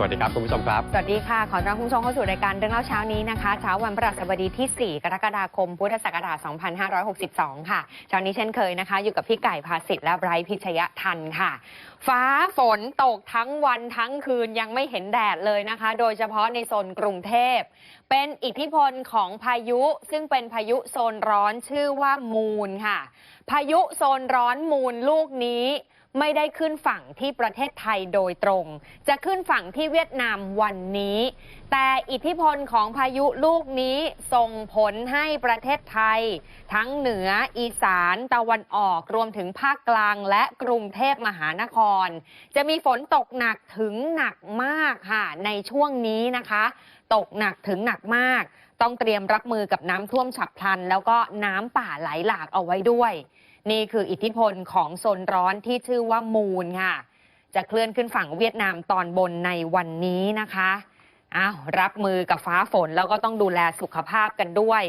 วัสดีครับคุณผู้ชมครับสวัสดีค่ะขอต้อนรับคุณผู้ชมเข้าสู่รายการเรื่องเล่าเช้านี้นะคะเช้าวันพฤหัสบดีที่ 4 กรกฎาคม พุทธศักราช 2562 ค่ะเช้านี้เช่นเคยนะคะอยู่กับพี่ไก่ภาสิทธิ์และไบรท์พิชยทันค่ะฟ้าฝนตกทั้งวันทั้งคืนยังไม่เห็นแดดเลยนะคะโดยเฉพาะในโซนกรุงเทพเป็นอิทธิพลของพายุซึ่งเป็นพายุโซนร้อนชื่อว่ามูนค่ะพายุโซนร้อนมูนลูกนี้ไม่ได้ขึ้นฝั่งที่ประเทศไทยโดยตรงจะขึ้นฝั่งที่เวียดนามวันนี้แต่อิทธิพลของพายุลูกนี้ส่งผลให้ประเทศไทยทั้งเหนืออีสานตะวันออกรวมถึงภาคกลางและกรุงเทพมหานครจะมีฝนตกหนักถึงหนักมากค่ะในช่วงนี้นะคะตกหนักถึงหนักมากต้องเตรียมรับมือกับน้ำท่วมฉับพลันแล้วก็น้ำป่าไหลหลากเอาไว้ด้วยนี่คืออิทธิพลของโซนร้อนที่ชื่อว่ามูนค่ะจะเคลื่อนขึ้นฝั่งเวียดนามตอนบนในวันนี้นะคะรับมือกับฟ้าฝนแล้วก็ต้องดูแลสุขภาพกันด้วย